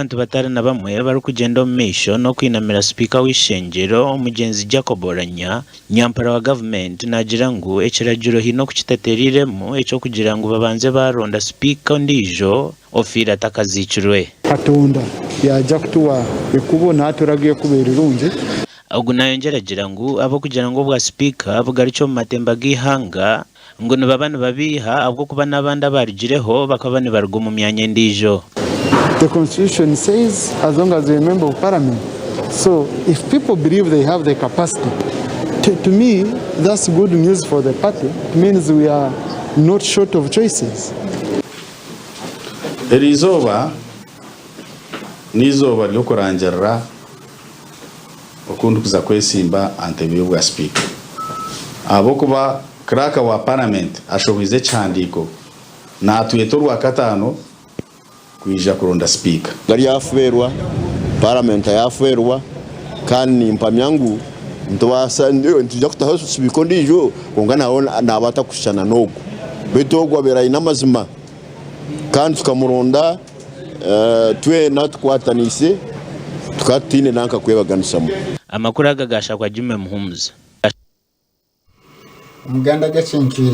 Abantu batari na bamwe bari kugenda mu misho no kwinamira Sipiika w'Ishengyero umugenzi Okotoorana Nyampara wa government nagira ngo ekiragiro hino kukitateriremu ekyo kugira ngo babanze baronda Sipiika ndijo ofira takazicirwe Katonda yaja kutuwa ekubo naturagiye kubera irungi ahubwo nayo ngeragira ngo abo kugira ngo bwa Sipiika bugari cyo mu matemba gihanga ngo nibabana babiha ahubwo kuba nabandi abarigireho bakaba ni bargo mu myanya ndijo. The Constitution says as long as you're a member of Parliament. So if people believe they have the capacity, to me, that's good news for the party. It means we are not short of choices. Erizoba nizoba ryo kurangira okundukuza kwesimba antebyo bwa Speaker. Abo kuba kraka wa Parliament ashobize cyandiko natuyetorwa katano kuija kuronda Speaker. Gari yafuerwa Parliament yafuerwa kandi mpamyangu ntwasa ndio ntujya kutaho Sipiika ndijo kongana nabata kushana nogo betogwa bera inamazima kandi tukamuronda twe natukwatanise tukatine nanka kwebaganisamo Amakuru agagasha kwa Jume Muhumuza Agacencwire